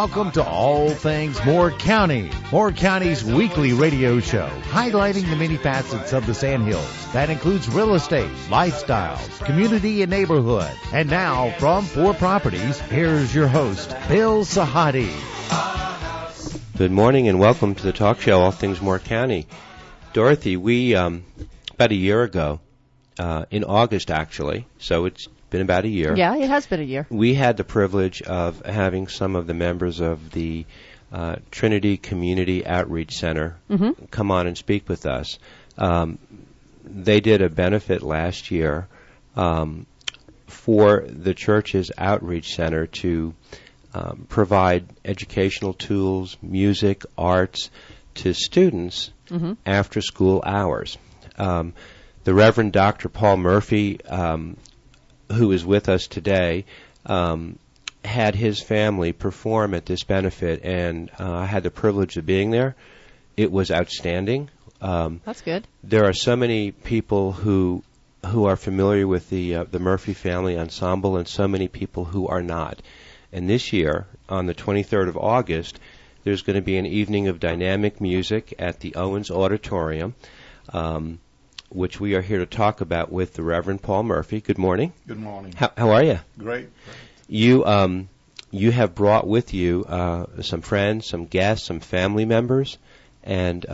Welcome to All Things Moore County, Moore County's weekly radio show, highlighting the many facets of the Sandhills. That includes real estate, lifestyles, community, and neighborhood. And now, from 4 Properties, here's your host, Bill Sahadi. Good morning and welcome to the talk show, All Things Moore County. Dorothy, we, about a year ago, in August actually, so it's been about a year. Yeah, it has been a year. We had the privilege of having some of the members of the Trinity Community Outreach Center come on and speak with us. They did a benefit last year for the church's outreach center to provide educational tools, music, arts to students after school hours. The Reverend Dr. Paul Murphy, who is with us today, had his family perform at this benefit, and I had the privilege of being there. It was outstanding. That's good. There are so many people who are familiar with the Murphy Family Ensemble, and so many people who are not. And this year, on the 23rd of August, there's going to be an evening of dynamic music at the Owens Auditorium, which we are here to talk about with the Reverend Paul Murphy. Good morning. Good morning. How are you? Great. You have brought with you some friends, some guests, some family members, and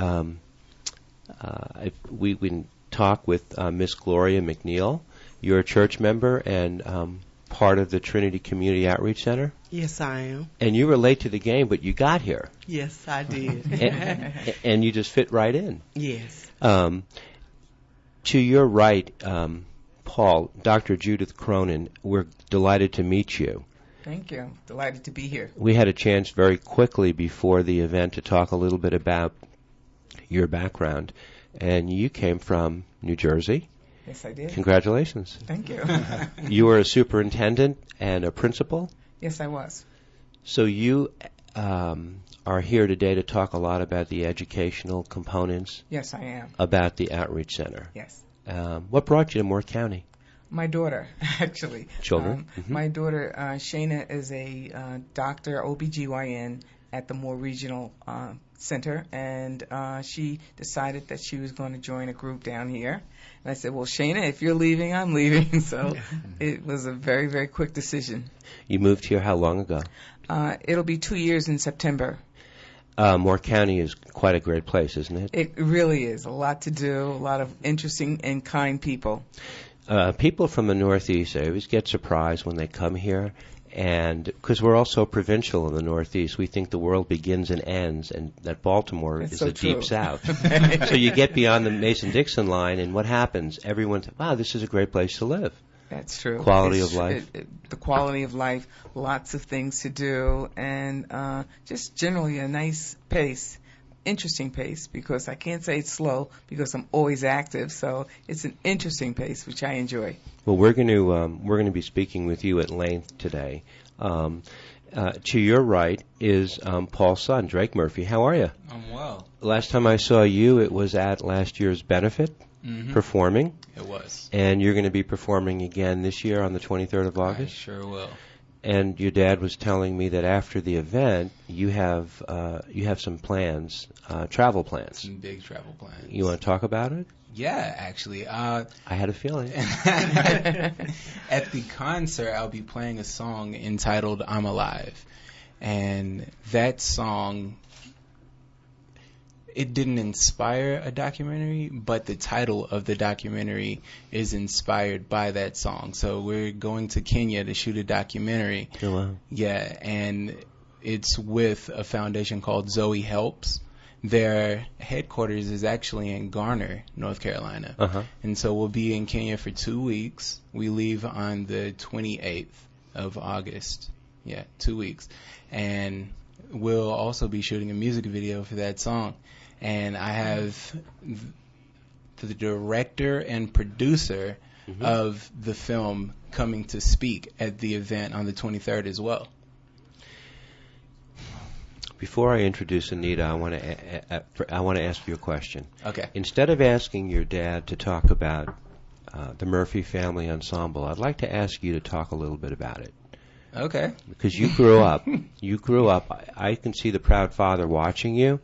we can talk with Miss Gloria McNeill. You're a church member and part of the Trinity Community Outreach Center. Yes, I am. And you were late to the game, but you got here. Yes, I did. and you just fit right in. Yes. To your right, Paul, Dr. Judith Kronin, we're delighted to meet you. Thank you. Delighted to be here. We had a chance very quickly before the event to talk a little bit about your background. And you came from New Jersey. Yes, I did. Congratulations. Thank you. You were a superintendent and a principal? Yes, I was. So you are here today to talk a lot about the educational components. Yes, I am. About the Outreach Center. Yes. What brought you to Moore County? My daughter, actually. Children? My daughter, Shayna, is a doctor, OBGYN, at the Moore Regional Center, and she decided that she was going to join a group down here. And I said, well, Shayna, if you're leaving, I'm leaving. So it was a very, very quick decision. You moved here how long ago? It'll be 2 years in September. Moore County is quite a great place, isn't it? It really is. A lot to do, a lot of interesting and kind people. People from the Northeast, I always get surprised when they come here, and because we're all so provincial in the Northeast, we think the world begins and ends, and that Baltimore is the Deep South. So you get beyond the Mason-Dixon line, and what happens? Everyone says, wow, this is a great place to live. That's true. Quality of life. The quality of life, lots of things to do, and just generally a nice pace, interesting pace, because I can't say it's slow because I'm always active, so it's an interesting pace, which I enjoy. Well, we're going to be speaking with you at length today. To your right is Paul's son, Drake Murphy. How are you? I'm well. Last time I saw you, it was at last year's benefit. Performing. It was. And you're going to be performing again this year on the 23rd of August? I sure will. And your dad was telling me that after the event, you have some plans, travel plans. Some big travel plans. You want to talk about it? Yeah, actually. I had a feeling. At the concert, I'll be playing a song entitled I'm Alive. And that song, it didn't inspire a documentary, but the title of the documentary is inspired by that song. So we're going to Kenya to shoot a documentary. Oh, wow. Yeah, and it's with a foundation called Zoe Helps. Their headquarters is actually in Garner, North Carolina. And so we'll be in Kenya for 2 weeks. We leave on the 28th of August. Yeah, 2 weeks. And we'll also be shooting a music video for that song. And I have the director and producer of the film coming to speak at the event on the 23rd as well. Before I introduce Anita, I want to ask you a question. Okay. Instead of asking your dad to talk about the Murphy Family Ensemble, I'd like to ask you to talk a little bit about it. Okay. Because you grew up. I can see the proud father watching you.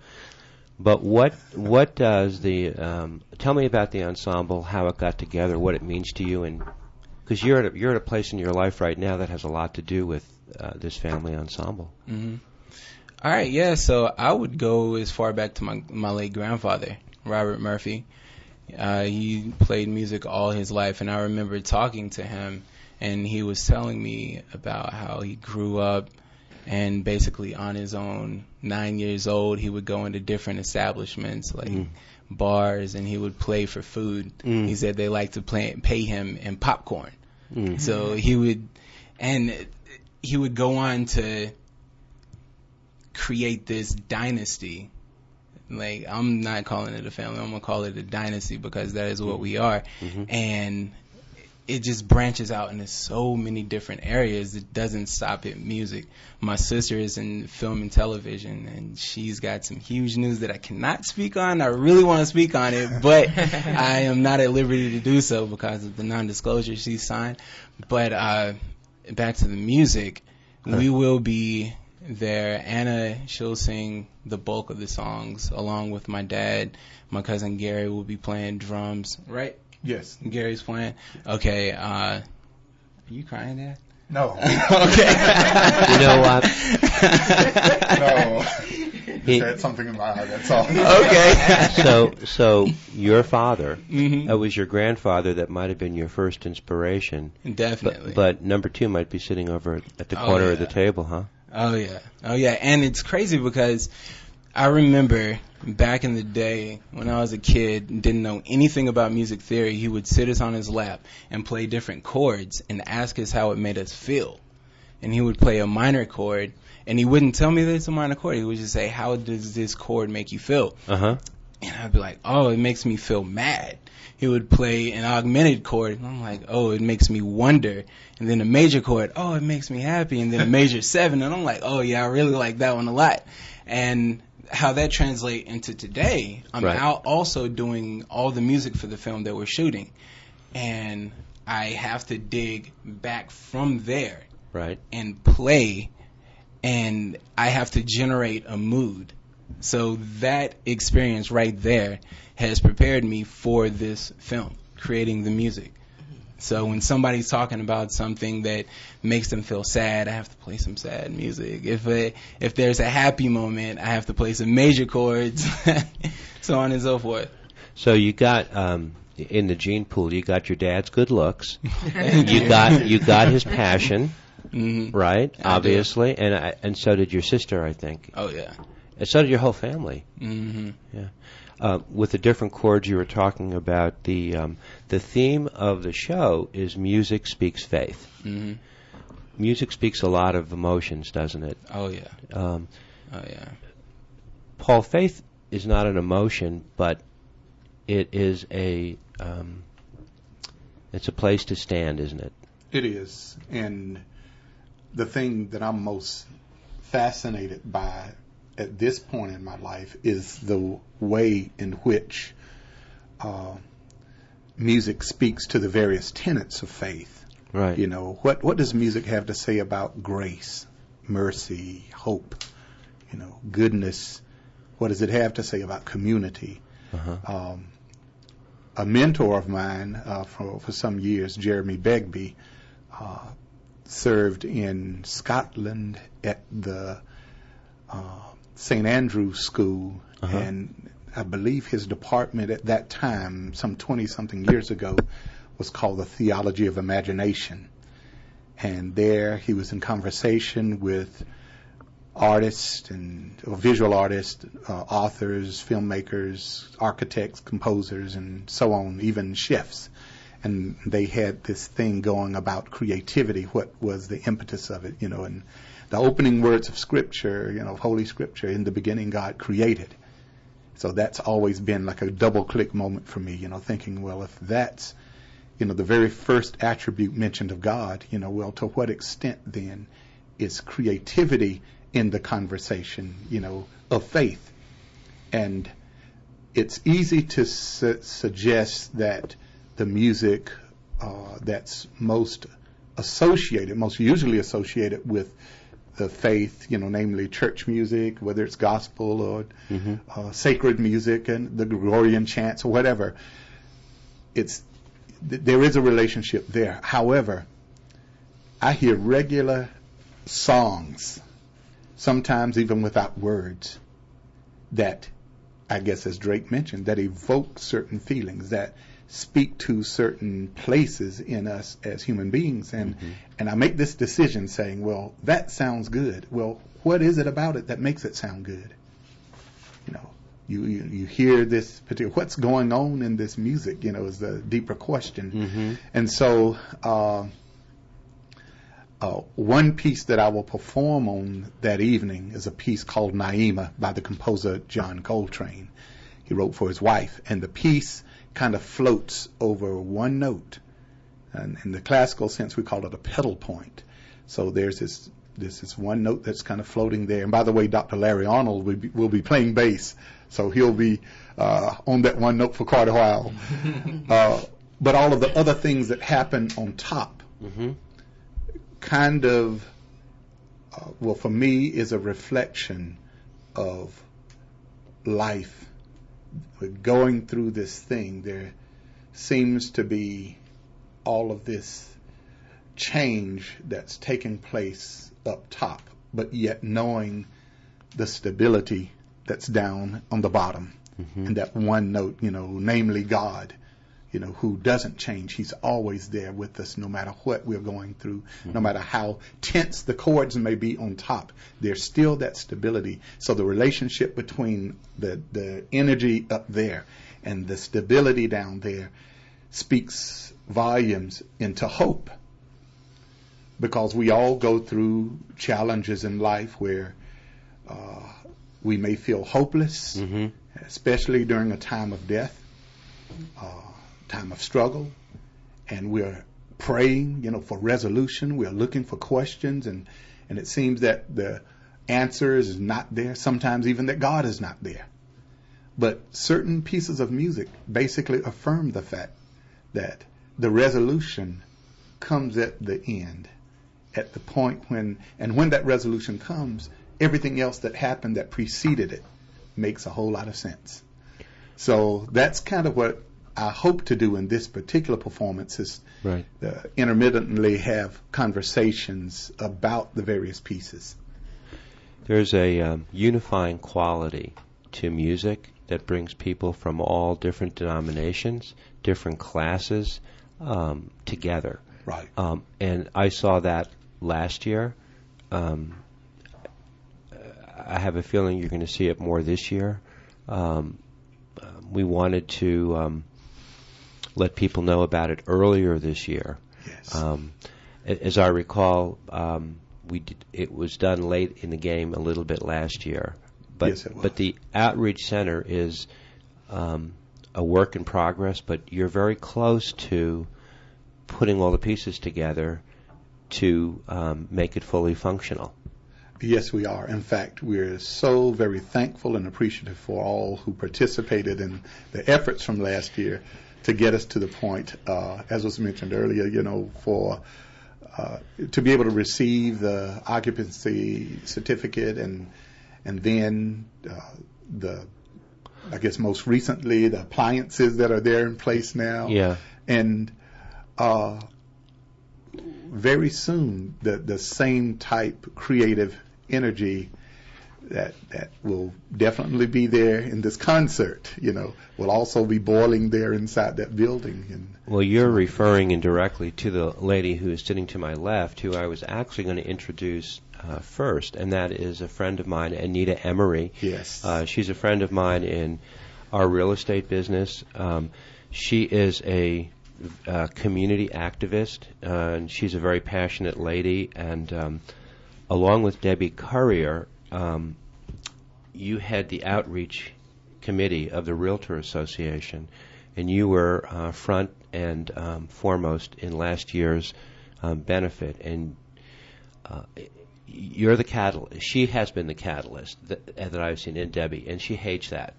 But what does the tell me about the ensemble, how it got together, what it means to you, and because you're at a place in your life right now that has a lot to do with this family ensemble. Mm-hmm. All right, yeah. So I would go as far back to my late grandfather, Robert Murphy. He played music all his life, and I remember talking to him, and he was telling me about how he grew up. And basically on his own, 9 years old, he would go into different establishments like bars, and he would play for food. He said they liked to pay him in popcorn. So he would go on to create this dynasty. Like, I'm not calling it a family, I'm going to call it a dynasty because that is what we are. And it just branches out into so many different areas. It doesn't stop at music. My sister is in film and television, and she's got some huge news that I cannot speak on. I really want to speak on it, but I am not at liberty to do so because of the non-disclosure she signed. But back to the music, we will be there. Anna, she'll sing the bulk of the songs along with my dad. My cousin Gary will be playing drums, right? Yes. Gary's playing. Okay. Are you crying, Dad? No. Okay. You know what? No. Just had something in my eye, that's all. Okay. So your father, that was your grandfather that might have been your first inspiration. Definitely. But number two might be sitting over at the corner of the table, huh? Oh, yeah. And it's crazy because I remember back in the day when I was a kid and didn't know anything about music theory, he would sit us on his lap and play different chords and ask us how it made us feel. And he would play a minor chord, and he wouldn't tell me that it's a minor chord. He would just say, how does this chord make you feel? And I'd be like, oh, it makes me feel mad. He would play an augmented chord, and I'm like, oh, it makes me wonder. And then a major chord, oh, it makes me happy. And then a major 7, and I'm like, oh, yeah, I really like that one a lot. And how that translates into today, I'm out also doing all the music for the film that we're shooting. And I have to dig back from there and play, and I have to generate a mood. So that experience right there has prepared me for this film, creating the music. So when somebody's talking about something that makes them feel sad, I have to play some sad music. If there's a happy moment, I have to play some major chords, so on and so forth. So you got in the gene pool, you got your dad's good looks, you got his passion, right? Obviously, and so did your sister, I think. Oh yeah. And so did your whole family. Yeah. With the different chords you were talking about, the theme of the show is music speaks faith. Music speaks a lot of emotions, doesn't it? Oh yeah. Paul, faith is not an emotion, but it is it's a place to stand, isn't it? It is, and the thing that I'm most fascinated by at this point in my life is the way in which music speaks to the various tenets of faith. Right. You know, what does music have to say about grace, mercy, hope, goodness? What does it have to say about community? A mentor of mine for some years, Jeremy Begbie, served in Scotland at the St. Andrew's School, and I believe his department at that time, some 20-something years ago, was called the Theology of Imagination. And there he was in conversation with artists and visual artists, authors, filmmakers, architects, composers, and so on, even chefs. And they had this thing going about creativity, what was the impetus of it, and the opening words of Scripture, of Holy Scripture, in the beginning God created. So that's always been like a double-click moment for me, thinking, well, if that's, the very first attribute mentioned of God, well, to what extent then is creativity in the conversation, of faith? And it's easy to suggest that the music that's most most usually associated with the faith, namely church music, whether it's gospel or sacred music and the Gregorian chants or whatever. There is a relationship there. However, I hear regular songs, sometimes even without words, that, I guess as Drake mentioned, that evoke certain feelings, that speak to certain places in us as human beings. And I make this decision saying, well, that sounds good. Well, what is it about it that makes it sound good? You hear this particular, what's going on in this music, is the deeper question. And so one piece that I will perform on that evening is a piece called Naima by the composer John Coltrane. He wrote for his wife, and the piece kind of floats over one note. And in the classical sense, we call it a pedal point. So there's this one note that's kind of floating there. And by the way, Dr. Larry Arnold will be playing bass, so he'll be on that one note for quite a while. But all of the other things that happen on top kind of, for me, is a reflection of life. We're going through this thing. There seems to be all of this change that's taking place up top, but yet knowing the stability that's down on the bottom. And that one note, namely God, who doesn't change. He's always there with us no matter what we're going through, no matter how tense the chords may be on top. There's still that stability. So the relationship between the energy up there and the stability down there speaks volumes into hope. Because we all go through challenges in life where we may feel hopeless, especially during a time of death, time of struggle, and we're praying, for resolution. We're looking for questions, and it seems that the answer is not there. Sometimes even that God is not there. But certain pieces of music basically affirm the fact that the resolution comes at the end, at the point when that resolution comes, everything else that happened that preceded it makes a whole lot of sense. So that's kind of what I hope to do in this particular performance, is intermittently have conversations about the various pieces. There's a unifying quality to music that brings people from all different denominations, different classes, together. Right. And I saw that last year. I have a feeling you're going to see it more this year. We wanted to let people know about it earlier this year. Yes. As I recall, it was done late in the game a little bit last year. But, yes, it was. But the Outreach Center is a work in progress, but you're very close to putting all the pieces together to make it fully functional. Yes, we are. In fact, we're so very thankful and appreciative for all who participated in the efforts from last year to get us to the point, as was mentioned earlier, for to be able to receive the occupancy certificate and then I guess most recently, the appliances that are there in place now. Yeah. And very soon, the same type creative energy that will definitely be there in this concert, will also be boiling there inside that building. And well, you're referring indirectly to the lady who is sitting to my left, who I was actually going to introduce first, and that is a friend of mine, Anita Emery. Yes. She's a friend of mine in our real estate business. She is a community activist, and she's a very passionate lady, and along with Debbie Currier, you had the outreach committee of the Realtor Association, and you were front and foremost in last year's benefit, and you're the catalyst. She has been the catalyst that I've seen in Debbie, and she hates that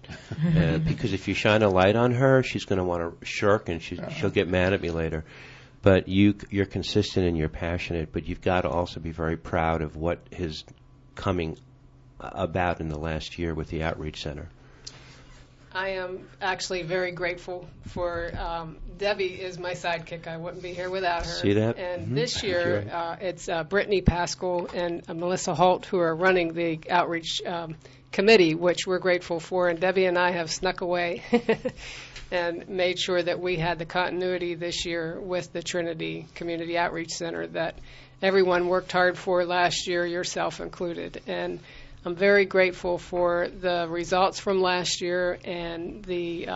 because if you shine a light on her, she's going to want to shirk, and she'll get mad at me later. but you're consistent and you're passionate, but you've got to also be very proud of what is coming about in the last year with the Outreach Center. I am actually very grateful for Debbie is my sidekick. I wouldn't be here without her. See that? And this year, it's Brittany Pascal and Melissa Holt who are running the outreach committee, which we're grateful for. And Debbie and I have snuck away and made sure that we had the continuity this year with the Trinity Community Outreach Center that everyone worked hard for last year, yourself included. And I'm very grateful for the results from last year and the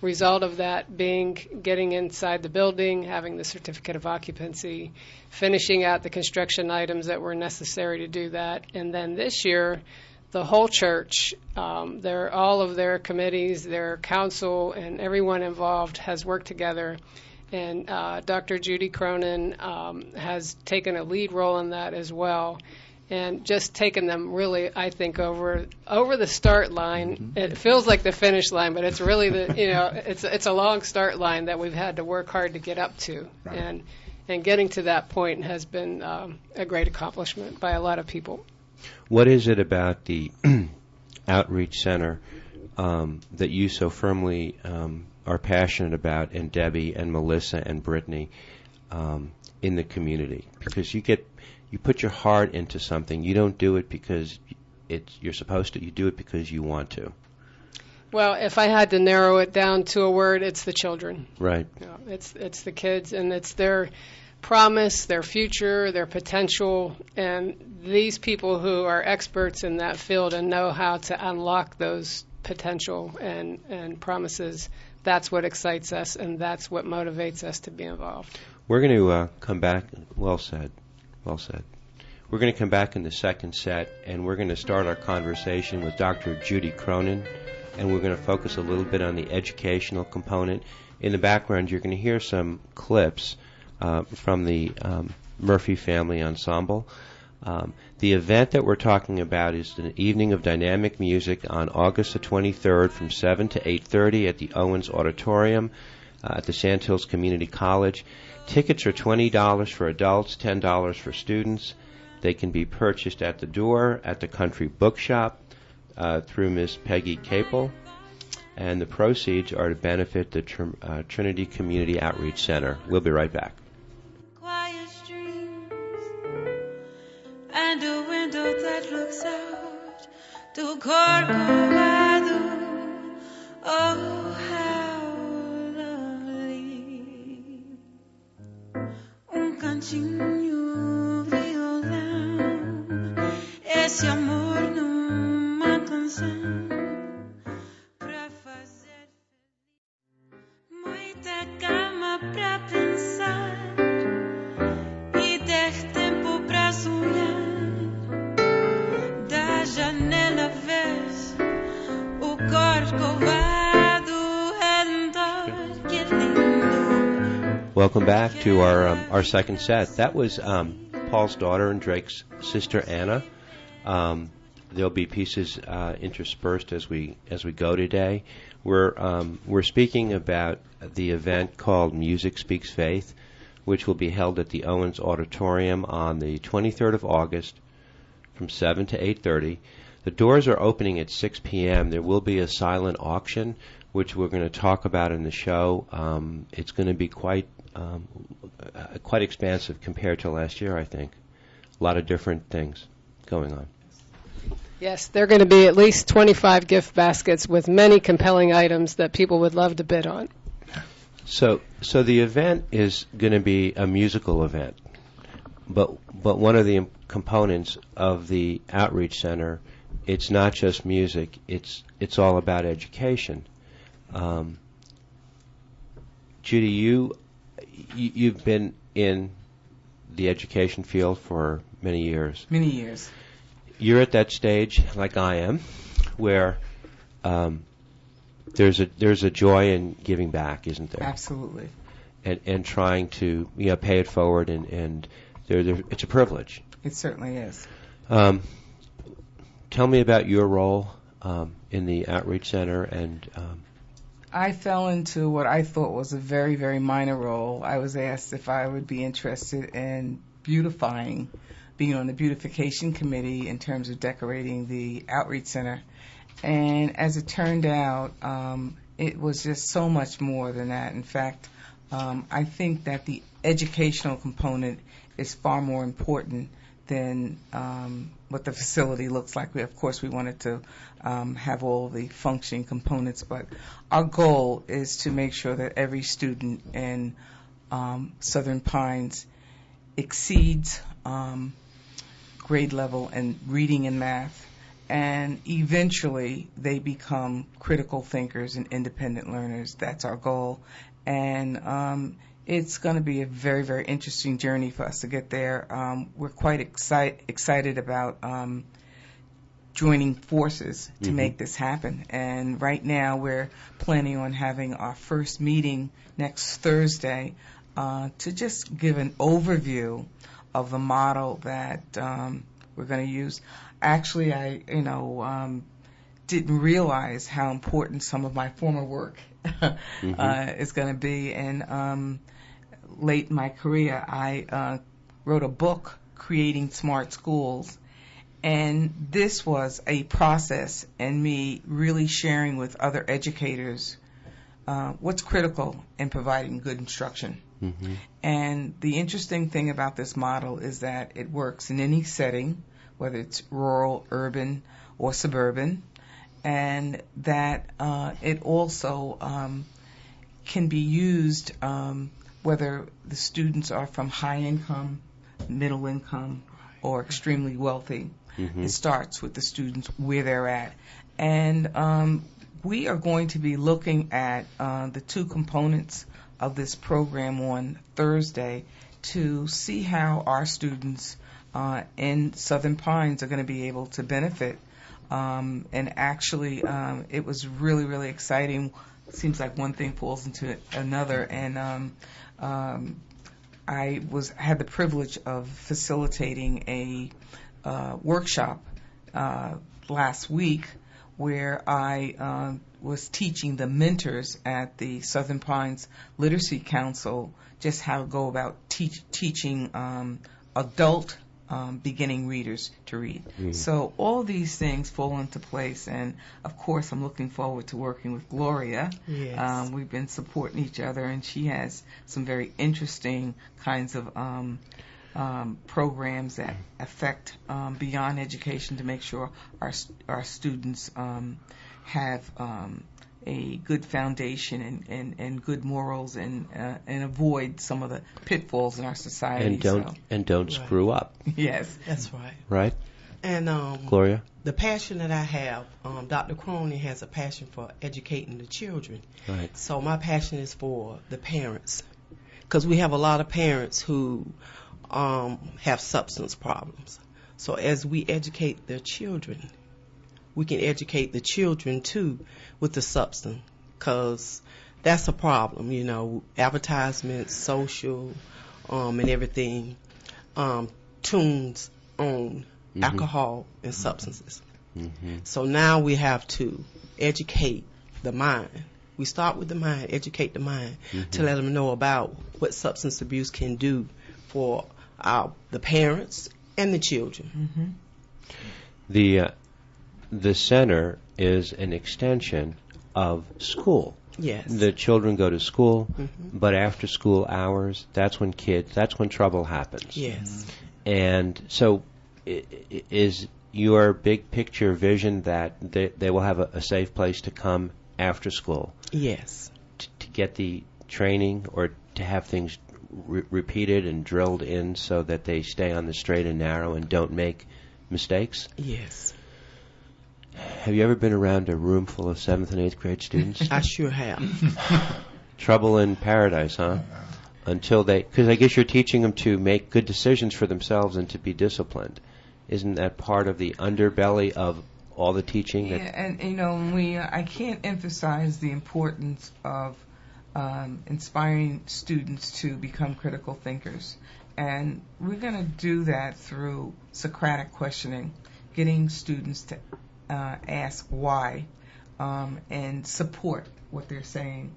result of that being getting inside the building, having the certificate of occupancy, finishing out the construction items that were necessary to do that. And then this year, the whole church, all of their committees, their council, and everyone involved has worked together. And Dr. Judith Kronin has taken a lead role in that as well. And just taking them really, I think, over the start line. Mm-hmm. It feels like the finish line, but it's really it's a long start line that we've had to work hard to get up to. Right. And getting to that point has been a great accomplishment by a lot of people. What is it about the Outreach Center that you so firmly are passionate about, and Debbie and Melissa and Brittany in the community? Because you put your heart into something. You don't do it because you're supposed to. You do it because you want to. Well, if I had to narrow it down to a word, it's the children. Right. It's the kids, and it's their promise, their future, their potential, and these people who are experts in that field and know how to unlock those potential and promises. That's what excites us, and that's what motivates us to be involved. We're going to come back. Well said. Well said. We're going to come back in the second set, and we're going to start our conversation with Dr. Judith Kronin, and we're going to focus a little bit on the educational component. In the background, you're going to hear some clips from the Murphy Family Ensemble. The event that we're talking about is an evening of dynamic music on August the 23rd from 7 to 8:30 at the Owens Auditorium at the Sandhills Community College. Tickets are $20 for adults, $10 for students. They can be purchased at the door at the Country Bookshop through Miss Peggy Capel, and the proceeds are to benefit the Trinity Community Outreach Center. We'll be right back. Quiet streams and a window that looks out to Corcovado. Oh, how lovely. Cantinho, violão, esse amor numa canção pra fazer muita cama pra pensar e ter tempo pra sonhar. Da janela vês o Corcovado Redentor, que lindo. Welcome back to our second set. That was Paul's daughter and Drake's sister Anna. There'll be pieces interspersed as we go today. We're speaking about the event called Music Speaks Faith, which will be held at the Owens Auditorium on the 23rd of August from 7 to 8:30. The doors are opening at 6 p.m. There will be a silent auction, which we're going to talk about in the show. It's going to be quite expansive compared to last year, I think. A lot of different things going on. Yes, there are going to be at least 25 gift baskets with many compelling items that people would love to bid on. So the event is going to be a musical event, but one of the components of the Outreach Center, it's not just music, it's all about education. Judy, you've been in the education field for many years. Many years. You're at that stage, like I am, where there's a joy in giving back, isn't there? Absolutely. And trying to pay it forward, and it's a privilege. It certainly is. Tell me about your role in the Outreach Center and I fell into what I thought was a very, very minor role. I was asked if I would be interested in beautifying, being on the beautification committee in terms of decorating the outreach center. And as it turned out, it was just so much more than that. In fact, I think that the educational component is far more important than what the facility looks like. Of course, we wanted to have all the functioning components, but our goal is to make sure that every student in Southern Pines exceeds grade level in reading and math, and eventually they become critical thinkers and independent learners. That's our goal. And it's going to be a very, very interesting journey for us to get there. We're quite excited about joining forces to make this happen. And right now we're planning on having our first meeting next Thursday to just give an overview of the model that we're going to use. Actually, I didn't realize how important some of my former work is going to be. And late in my career, I wrote a book, Creating Smart Schools. And this was a process and me really sharing with other educators what's critical in providing good instruction. And the interesting thing about this model is that it works in any setting, whether it's rural, urban, or suburban, and that it also can be used whether the students are from high income, middle income, or extremely wealthy. It starts with the students where they're at. And we are going to be looking at the two components of this program on Thursday to see how our students in Southern Pines are going to be able to benefit. And actually, it was really, really exciting. It seems like one thing falls into another. And I had the privilege of facilitating a workshop last week where I was teaching the mentors at the Southern Pines Literacy Council just how to go about teaching adult beginning readers to read. So all these things fall into place, and of course I'm looking forward to working with Gloria. Yes. We've been supporting each other, and she has some very interesting kinds of programs that affect beyond education to make sure our students have a good foundation and good morals and avoid some of the pitfalls in our society. And don't screw up. Yes, that's right. Right. And Gloria, the passion that I have, Dr. Kronin has a passion for educating the children. Right. So my passion is for the parents, because we have a lot of parents who have substance problems. So as we educate their children, we can educate the children too with the substance, because that's a problem, advertisements, social, and everything tunes on alcohol and substances. So now we have to educate the mind. We start with the mind, educate the mind, to let them know about what substance abuse can do for the parents and the children. The center is an extension of school. Yes. The children go to school, but after school hours, that's when trouble happens. Yes. And so is your big picture vision that they will have a safe place to come after school? Yes. To get the training, or to have things repeated and drilled in so that they stay on the straight and narrow and don't make mistakes? Yes. Have you ever been around a room full of 7th and 8th grade students? I sure have. Trouble in paradise, huh? Because I guess you're teaching them to make good decisions for themselves and to be disciplined. Isn't that part of the underbelly of all the teaching? Yeah, and I can't emphasize the importance of inspiring students to become critical thinkers. And we're going to do that through Socratic questioning, getting students to ask why, and support what they're saying.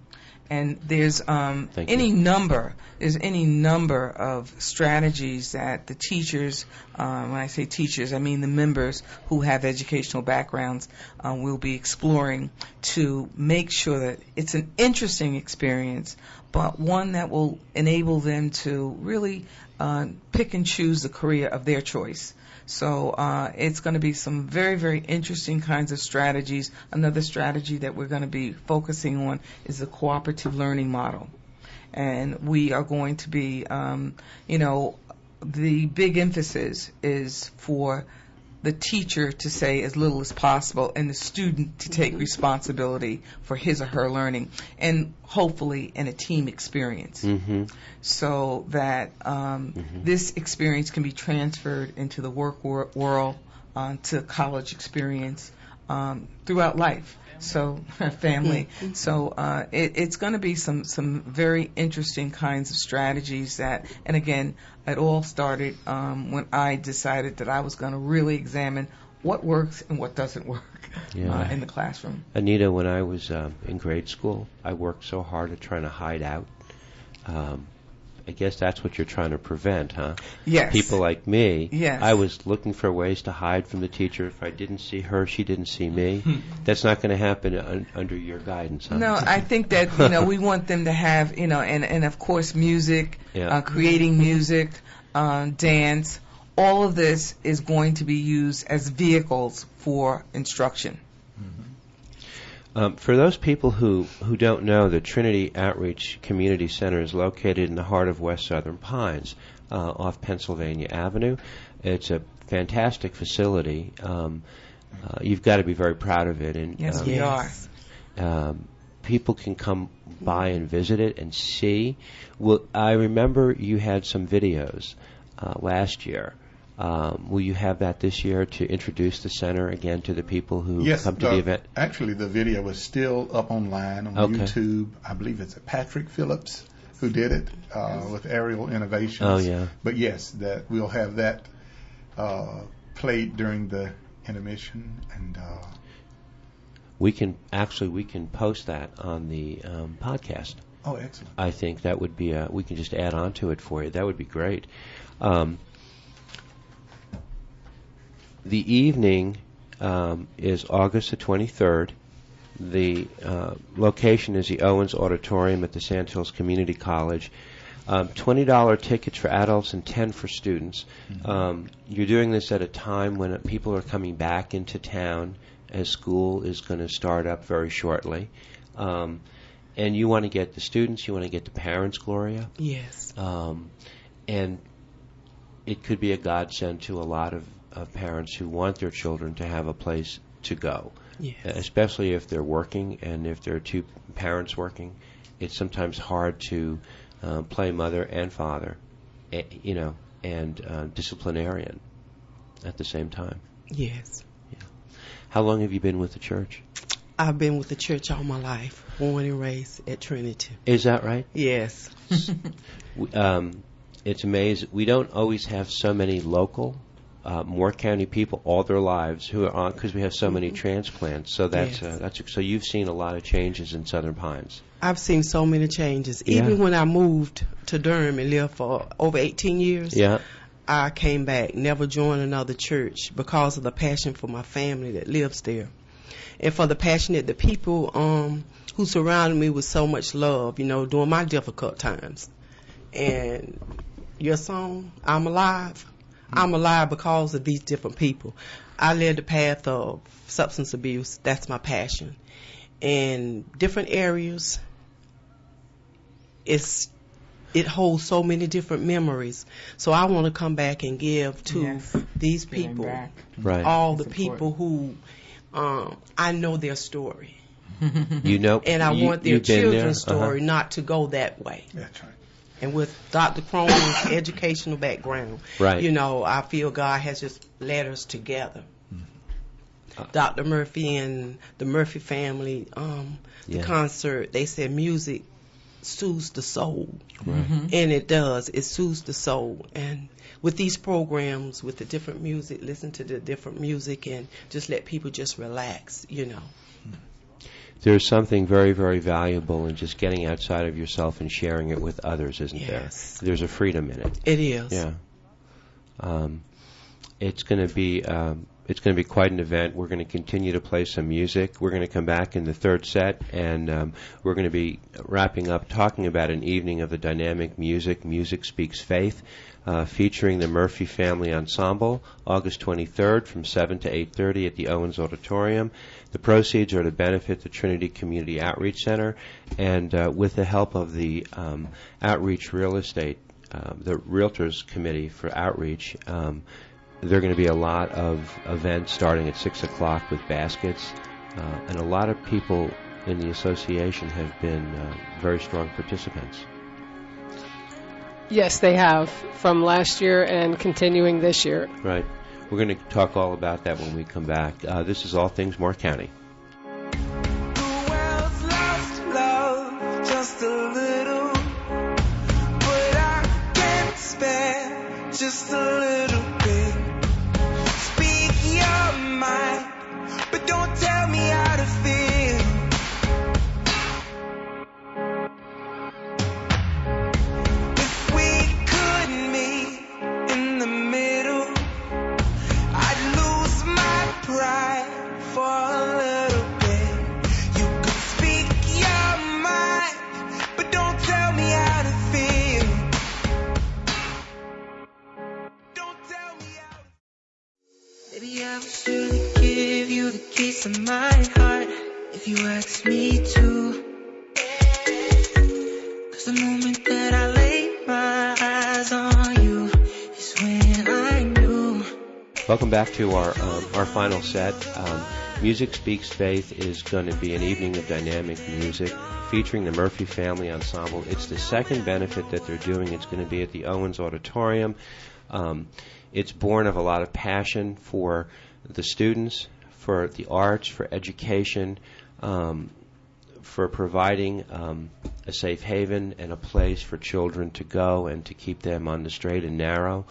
And there's any number of strategies that the teachers, when I say teachers, I mean the members who have educational backgrounds, will be exploring to make sure that it's an interesting experience, but one that will enable them to really pick and choose the career of their choice. So it's going to be some very, very interesting kinds of strategies. Another strategy that we're going to be focusing on is the cooperative learning model. And we are going to be, the big emphasis is for the teacher to say as little as possible and the student to take responsibility for his or her learning, and hopefully in a team experience, so that this experience can be transferred into the work world, to college experience throughout life. So family. So it's going to be some very interesting kinds of strategies that, and again, it all started when I decided that I was going to really examine what works and what doesn't work in the classroom. Anita, when I was in grade school, I worked so hard at trying to hide out. I guess that's what you're trying to prevent, huh? Yes. People like me. Yes. I was looking for ways to hide from the teacher. If I didn't see her, she didn't see me. That's not going to happen under your guidance, huh? No, I think that, we want them to have, and of course music, creating music, dance. All of this is going to be used as vehicles for instruction. For those people who don't know, the Trinity Outreach Community Center is located in the heart of West Southern Pines, off Pennsylvania Avenue. It's a fantastic facility. You've got to be very proud of it. And, yes, we are. People can come by and visit it and see. Well, I remember you had some videos last year. Will you have that this year to introduce the center again to the people who come to the event? Actually, the video is still up online on YouTube. I believe it's Patrick Phillips who did it with Aerial Innovations. Oh, yeah. But yes, that we'll have that played during the intermission, and we can post that on the podcast. Oh, excellent! I think that would be we can just add on to it for you. That would be great. The evening is August the 23rd. The location is the Owens Auditorium at the Sandhills Community College. $20 tickets for adults and $10 for students. You're doing this at a time when people are coming back into town, as school is going to start up very shortly. And you want to get the students, you want to get the parents, Gloria? Yes. And it could be a godsend to a lot of parents who want their children to have a place to go, especially if they're working, and if there are two parents working, it's sometimes hard to play mother and father, and disciplinarian at the same time. Yes. Yeah. How long have you been with the church? I've been with the church all my life, born and raised at Trinity. Is that right? Yes. It's amazing. We don't always have so many local Moore County people all their lives who are on, because we have so many transplants. So that's so you've seen a lot of changes in Southern Pines. I've seen so many changes. Even when I moved to Durham and lived for over 18 years, I came back, never joined another church because of the passion for my family that lives there, and for the passion that the people who surrounded me with so much love, during my difficult times. And your song, I'm Alive. I'm alive because of these different people. I led the path of substance abuse. That's my passion. In different areas, it holds so many different memories. So I want to come back and give to these people, all the people who I know their story. And I want their children's story not to go that way. That's right. And with Dr. Kronin's educational background, I feel God has just led us together. Dr. Murphy and the Murphy family, the concert, they said music soothes the soul. And it does. It soothes the soul. And with these programs, with the different music, listen to the different music and just let people just relax, There's something very, very valuable in just getting outside of yourself and sharing it with others, isn't there? There's a freedom in it. It is. Yeah. It's going to be quite an event. We're going to continue to play some music. We're going to come back in the third set, and we're going to be wrapping up talking about an evening of the dynamic music. Music Speaks Faith, featuring the Murphy Family Ensemble, August 23rd from 7 to 8:30 at the Owens Auditorium. The proceeds are to benefit the Trinity Community Outreach Center, and with the help of the Outreach Real Estate, the Realtors Committee for Outreach, there are going to be a lot of events starting at 6 o'clock with baskets, and a lot of people in the association have been very strong participants. Yes, they have, from last year and continuing this year. Right. We're going to talk all about that when we come back. This is All Things Moore County. The world's lost love, just a little, but I can't spare just a little bit. Speak your mind, but don't tell me how to feel. If we could meet in the middle, I'd lose my pride for a little bit. You could speak your mind, but don't tell me how to feel. Don't tell me how to. Maybe I would surely give you the keys to my heart if you asked me to. 'Cause the moment that I laid my eyes on you is when I knew. Welcome back to our final set. Music Speaks Faith is going to be an evening of dynamic music featuring the Murphy Family Ensemble. It's the second benefit that they're doing. It's going to be at the Owens Auditorium. It's born of a lot of passion for the students, for the arts, for education, for providing a safe haven and a place for children to go and to keep them on the straight and narrow.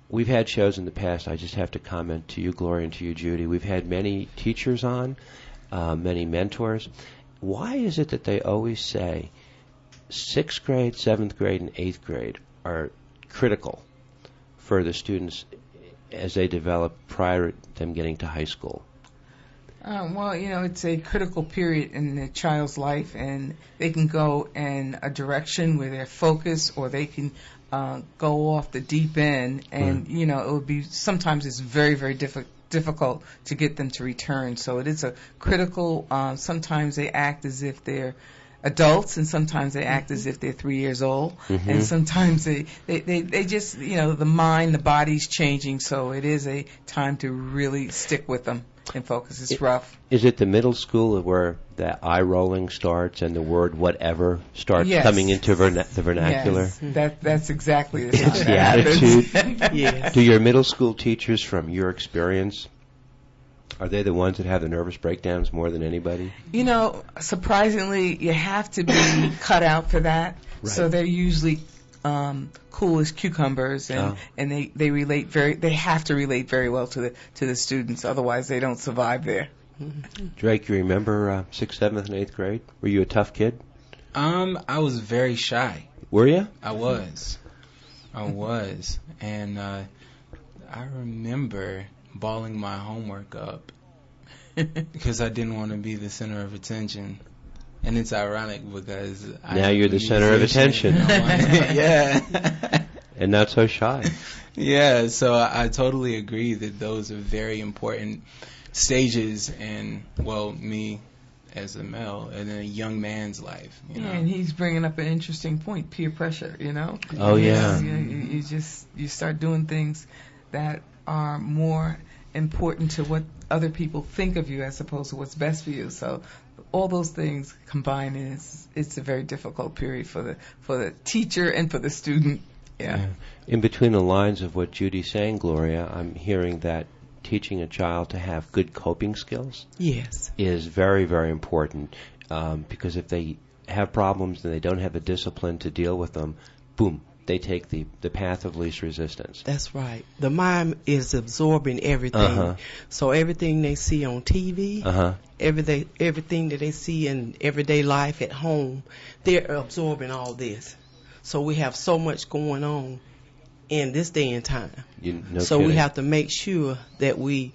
We've had shows in the past. I just have to comment to you, Gloria, and to you, Judy. We've had many teachers on, many mentors. Why is it that they always say 6th grade, 7th grade, and 8th grade are critical for the students as they develop prior to them getting to high school? Well, it's a critical period in a child's life, and they can go in a direction where they're focused, or they can go off the deep end, and it would be, sometimes it's very, very difficult to get them to return. So it is a critical. Sometimes they act as if they're adults, and sometimes they act as if they're 3 years old, and sometimes they just, the mind, the body's changing. So it is a time to really stick with them and focus. It's rough. Is it the middle school where the eye rolling starts and the word whatever starts coming into the vernacular? Yes, that's exactly the It's the attitude. Yes. Do your middle school teachers, from your experience, are they the ones that have the nervous breakdowns more than anybody? Surprisingly, you have to be cut out for that. Right. So they're usually cool as cucumbers, and they relate they have to relate very well to the students. Otherwise, they don't survive there. Drake, you remember 6th, 7th, and 8th grade? Were you a tough kid? I was very shy. Were you? I was, and I remember balling my homework up because I didn't want to be the center of attention. And it's ironic because now you're the center of attention. Yeah. And not so shy. Yeah, so I totally agree that those are very important stages in, me as a male, and in a young man's life. And he's bringing up an interesting point, peer pressure, Oh, yeah. You start doing things that are more important to what other people think of you as opposed to what's best for you. So all those things combined, it's a very difficult period for the teacher and for the student. Yeah. In between the lines of what Judy's saying, Gloria, I'm hearing that teaching a child to have good coping skills is very, very important, because if they have problems and they don't have the discipline to deal with them, boom, they take the path of least resistance. That's right. The mind is absorbing everything. So everything they see on TV, everything that they see in everyday life at home, they're absorbing all this. So we have so much going on in this day and time. So we have to make sure that we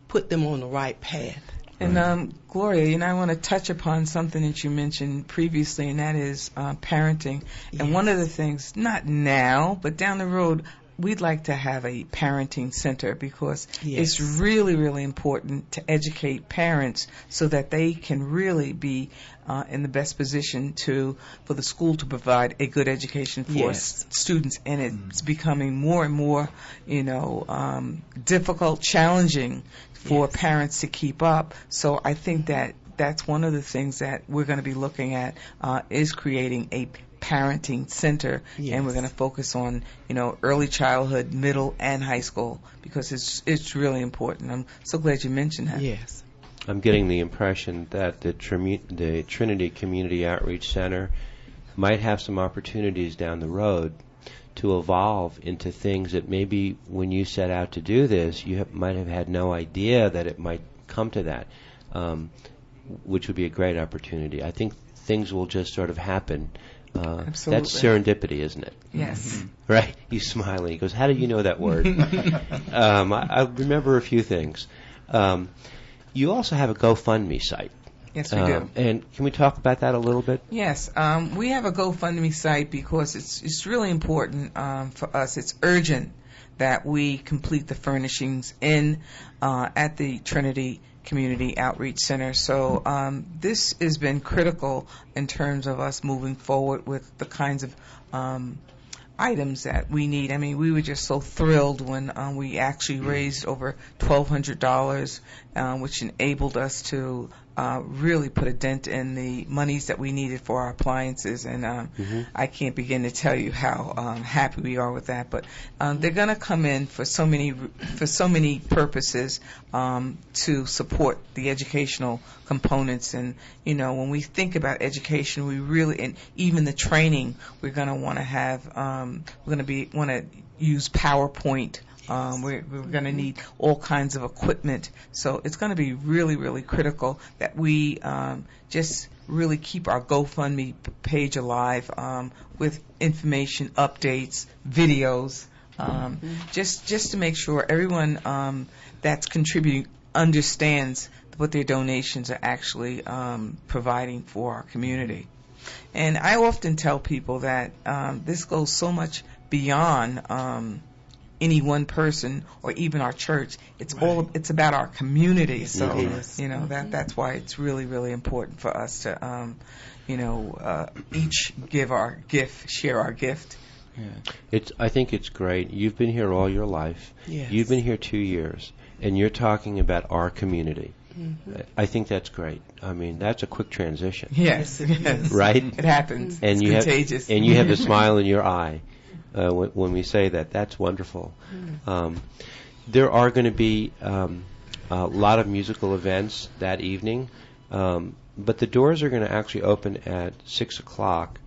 put them on the right path. And Gloria, I want to touch upon something that you mentioned previously, and that is parenting. Yes. And one of the things, not now, but down the road, we'd like to have a parenting center because it's really, really important to educate parents so that they can really be in the best position for the school to provide a good education for students. And it's becoming more and more, difficult, challenging for parents to keep up. So I think that's one of the things that we're going to be looking at is creating a parenting center, and we're going to focus on early childhood, middle, and high school because it's really important. I'm so glad you mentioned that. Yes. I'm getting the impression that the Trinity Community Outreach Center might have some opportunities down the road to evolve into things that maybe when you set out to do this, you might have had no idea that it might come to that, which would be a great opportunity. I think things will just sort of happen. Absolutely. That's serendipity, isn't it? Yes. Right? He's smiling. He goes, how do you know that word? I remember a few things. You also have a GoFundMe site. Yes, we do. And can we talk about that a little bit? Yes. We have a GoFundMe site because it's really important for us. It's urgent that we complete the furnishings at the Trinity Community Outreach Center. So this has been critical in terms of us moving forward with the kinds of items that we need. I mean, we were just so thrilled when we actually raised over $1,200, which enabled us to really put a dent in the monies that we needed for our appliances, and I can't begin to tell you how happy we are with that. But they're going to come in for so many purposes to support the educational components. And when we think about education, we really, and even the training, we're going to want to have want to use PowerPoint. We're going to need all kinds of equipment. So it's going to be really, really critical that we just really keep our GoFundMe page alive with information, updates, videos, just to make sure everyone that's contributing understands what their donations are actually providing for our community. And I often tell people that this goes so much beyond any one person or even our church. It's it's about our community. So that's why it's really, really important for us to each give our gift, share our gift. Yeah. I think it's great. You've been here all your life. Yes. You've been here 2 years, and you're talking about our community. I think that's great. I mean, that's a quick transition. Yes. Right? It happens. And it's contagious. And you have a smile in your eye when we say that. That's wonderful. There are going to be a lot of musical events that evening, but the doors are going to actually open at 6 o'clock,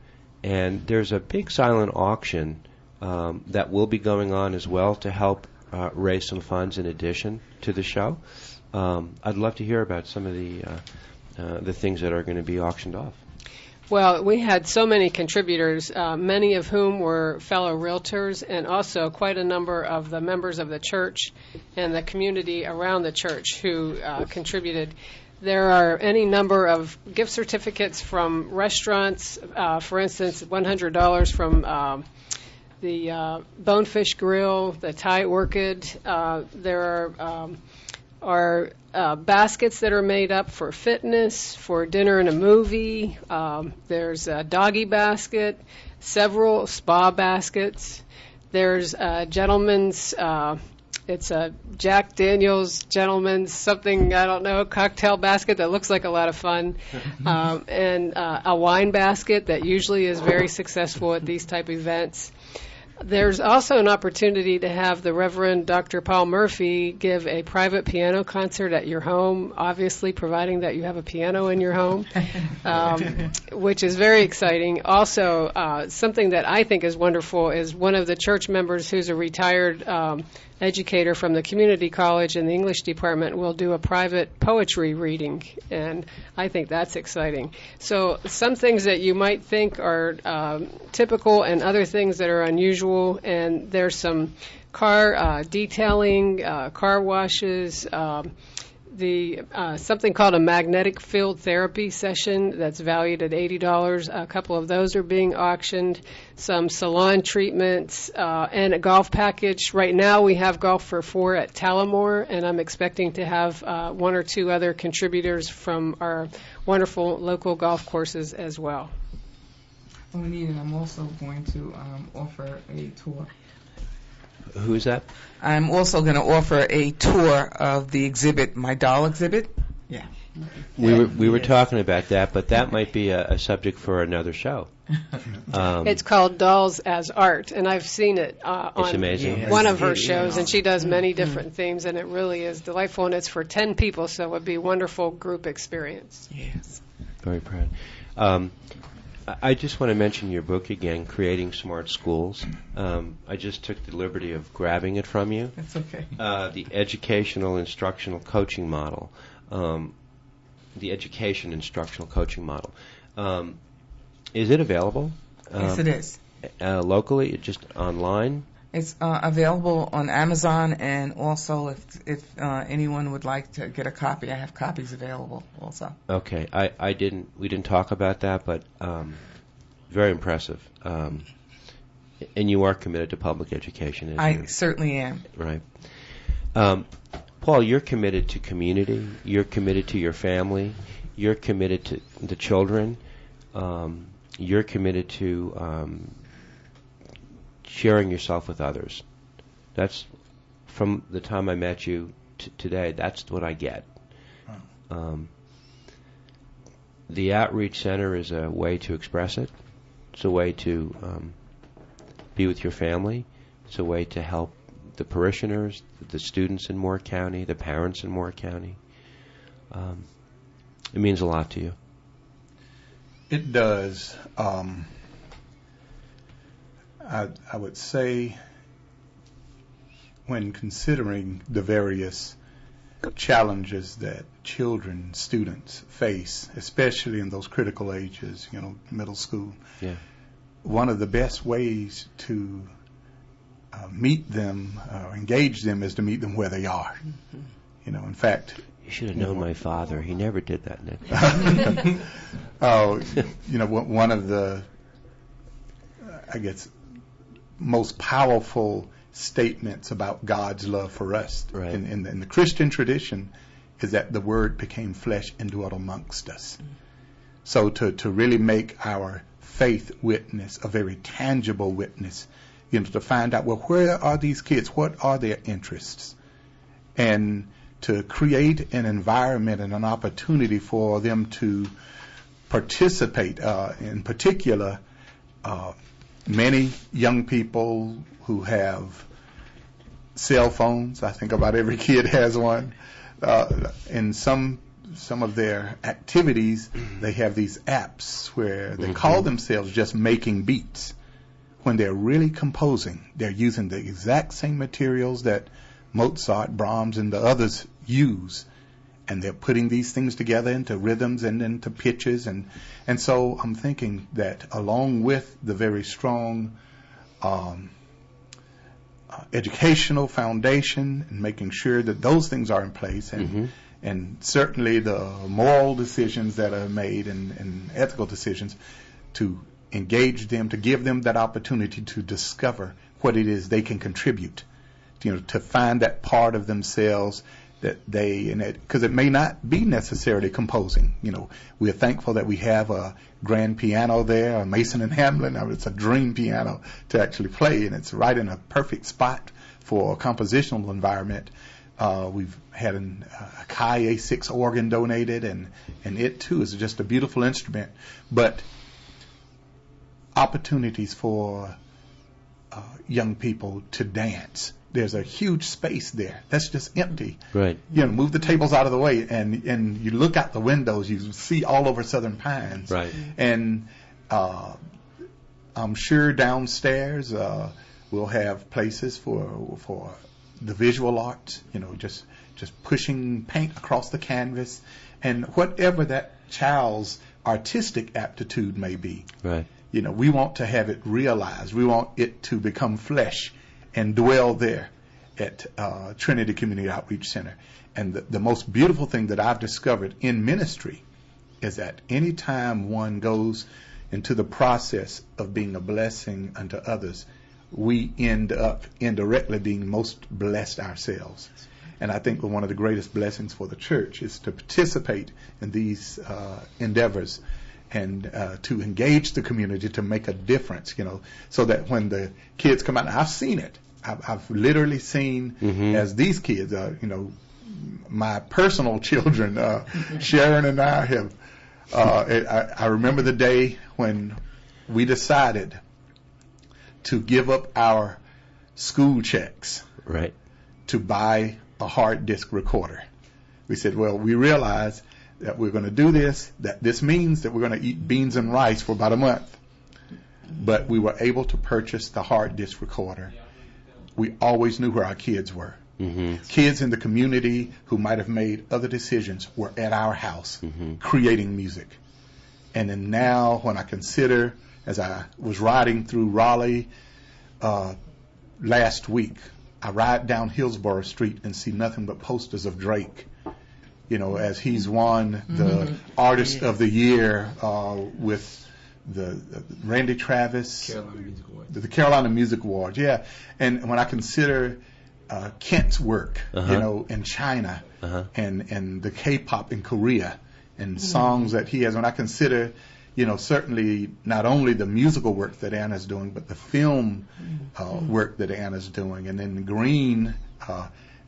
and there's a big silent auction that will be going on as well to help raise some funds in addition to the show. I'd love to hear about some of the things that are going to be auctioned off. Well, we had so many contributors, many of whom were fellow realtors, and also quite a number of the members of the church and the community around the church who contributed. There are any number of gift certificates from restaurants, for instance, $100 from the Bonefish Grill, the Thai Orchid. There are baskets that are made up for fitness, for dinner and a movie. There's a doggy basket, several spa baskets. There's a gentleman's, it's a Jack Daniel's gentleman's something, I don't know, cocktail basket that looks like a lot of fun. And a wine basket that usually is very successful at these type of events. There's also an opportunity to have the Reverend Dr. Paul Murphy give a private piano concert at your home, obviously providing that you have a piano in your home, which is very exciting. Also, something that I think is wonderful is one of the church members who's a retired educator from the community college in the English department will do a private poetry reading, and I think that's exciting. So some things that you might think are typical and other things that are unusual, and there's some car detailing, car washes, something called a magnetic field therapy session that's valued at $80. A couple of those are being auctioned. Some salon treatments and a golf package. Right now we have golf for 4 at Talamore, and I'm expecting to have 1 or 2 other contributors from our wonderful local golf courses as well. Anita, I'm also going to offer a tour. Who's that? I'm also going to offer a tour of the exhibit, my doll exhibit. Yeah. We were talking about that, but that might be a subject for another show. It's called Dolls as Art, and I've seen it on one of her shows, and she does many different themes, and it really is delightful, and it's for 10 people, so it would be a wonderful group experience. Yes. Very proud. I just want to mention your book again, Creating Smart Schools. I just took the liberty of grabbing it from you. That's okay. The Educational Instructional Coaching Model. The Education Instructional Coaching Model. Is it available? Yes, it is. Locally, just online? It's available on Amazon, and also if anyone would like to get a copy, I have copies available also. Okay, we didn't talk about that, but very impressive. And you are committed to public education, isn't you? I certainly am. Right. Paul, you're committed to community. You're committed to your family. You're committed to the children. You're committed to sharing yourself with others. That's from the time I met you today. That's what I get. The Outreach Center is a way to express it. It's a way to be with your family. It's a way to help the parishioners, the students in Moore County, the parents in Moore County. It means a lot to you. It does. I would say, when considering the various challenges that children, students face, especially in those critical ages, middle school, one of the best ways to meet them or engage them is to meet them where they are. In fact, you should have known my father. He never did that, Nick. One of the, I guess, most powerful statements about God's love for us in the Christian tradition is that the Word became flesh and dwelt amongst us. So to really make our faith witness a very tangible witness, to find out, well, where are these kids? What are their interests? And to create an environment and an opportunity for them to participate. In particular, many young people who have cell phones, I think about every kid has one, in some of their activities, they have these apps where they call themselves just making beats. When they're really composing, they're using the exact same materials that Mozart, Brahms, and the others use, and they're putting these things together into rhythms and into pitches, and so I'm thinking that along with the very strong educational foundation and making sure that those things are in place, and certainly the moral decisions that are made and ethical decisions, to engage them, to give them that opportunity to discover what it is they can contribute, to find that part of themselves that because it may not be necessarily composing. We're thankful that we have a grand piano there, a Mason and Hamlin. It's a dream piano to actually play, and it's right in a perfect spot for a compositional environment. We've had a Kai A6 organ donated, and it too is just a beautiful instrument. But opportunities for young people to dance. There's a huge space there that's just empty. Right. Move the tables out of the way, and you look out the windows, you see all over Southern Pines. Right. And I'm sure downstairs we'll have places for the visual arts. Just pushing paint across the canvas, and whatever that child's artistic aptitude may be. Right. We want to have it realized. We want it to become flesh and dwell there at Trinity Community Outreach Center. And the most beautiful thing that I've discovered in ministry is that any time one goes into the process of being a blessing unto others, we end up indirectly being most blessed ourselves. And I think one of the greatest blessings for the church is to participate in these endeavors and to engage the community to make a difference, so that when the kids come out, and I've seen it. I've literally seen as these kids, my personal children, Sharon and I have, I remember the day when we decided to give up our school checks to buy a hard disk recorder. We said, well, we realize that we're going to do this, that this means that we're going to eat beans and rice for about a month. But we were able to purchase the hard disk recorder. We always knew where our kids were. Kids in the community who might have made other decisions were at our house creating music. And then now when I consider, as I was riding through Raleigh last week, I ride down Hillsborough Street and see nothing but posters of Drake, as he's won the Artist of the Year with the Randy Travis, the Carolina Music Awards. Yeah. And when I consider Kent's work, in China and the K-pop in Korea and songs that he has, when I consider, certainly not only the musical work that Anna's doing, but the film work that Anna's doing. And then Green,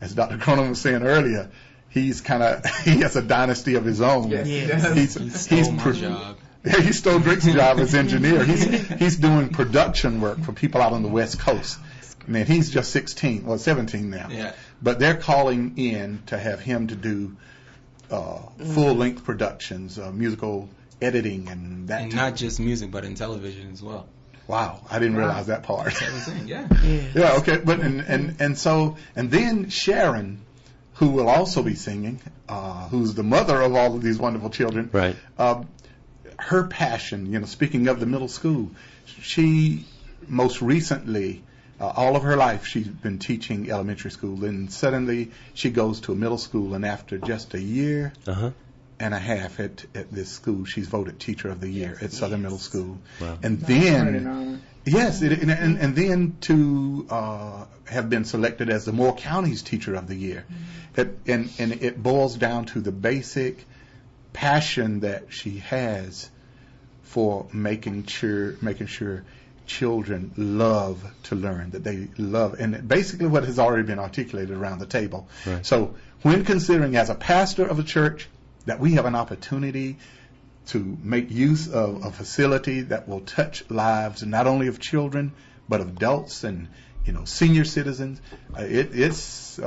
as Dr. Kronin was saying earlier, he has a dynasty of his own. Yes. He stole my job. He stole Drake's job as engineer. He's doing production work for people out on the West Coast. Man, he's just 17 now. Yeah. But they're calling in to have him to do full-length productions, musical editing, and that. And not just music, but in television as well. Wow, I didn't realize that part. Yeah. Yeah. Okay. But and then Sharon, who will also be singing, who's the mother of all of these wonderful children. Right. Her passion, speaking of the middle school, she most recently, all of her life, she's been teaching elementary school. Then suddenly she goes to a middle school, and after just a year and a half at this school, she's voted Teacher of the Year at Southern Middle School. Wow. And then, and then to have been selected as the Moore County's Teacher of the Year. And it boils down to the basic passion that she has for making sure children love to learn, that they love, and basically what has already been articulated around the table. Right. So when considering as a pastor of a church that we have an opportunity to make use of a facility that will touch lives not only of children but of adults and senior citizens, it's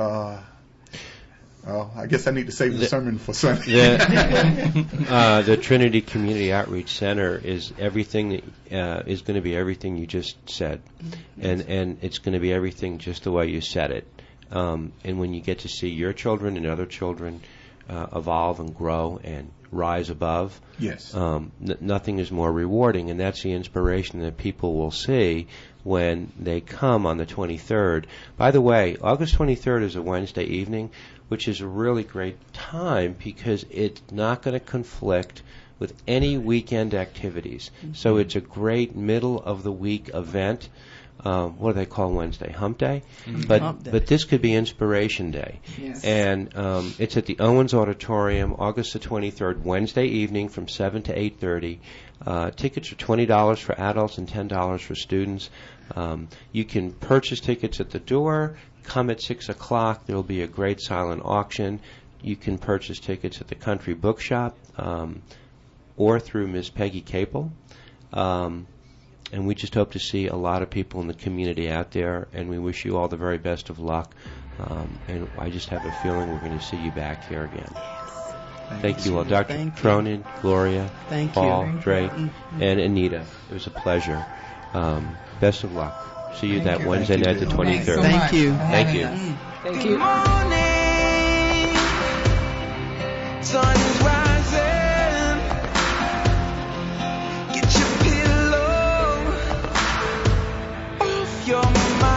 I guess I need to save the sermon for Sunday. The Trinity Community Outreach Center is everything is going to be everything you just said, and it's going to be everything just the way you said it. And when you get to see your children and other children evolve and grow and rise above, yes, nothing is more rewarding, and that's the inspiration that people will see when they come on the 23rd. By the way, August 23rd is a Wednesday evening, which is a really great time because it's not going to conflict with any weekend activities. So it's a great middle-of-the-week event. What do they call Wednesday? Hump Day? But this could be Inspiration Day. Yes. And it's at the Owens Auditorium, August the 23rd, Wednesday evening from 7 to 8:30. Tickets are $20 for adults and $10 for students. You can purchase tickets at the door. Come at 6 o'clock. There will be a great silent auction. You can purchase tickets at the Country Bookshop or through Ms. Peggy Capel. And we just hope to see a lot of people in the community out there, and we wish you all the very best of luck. And I just have a feeling we're going to see you back here again. Thank you all. Dr. Kronin, Gloria, Paul, Dre, and Anita. It was a pleasure. Best of luck. See you that Wednesday night, the 23rd. Thank you. Thank you. Thank you. Morning, sun is rising. Get your pillow off your mind.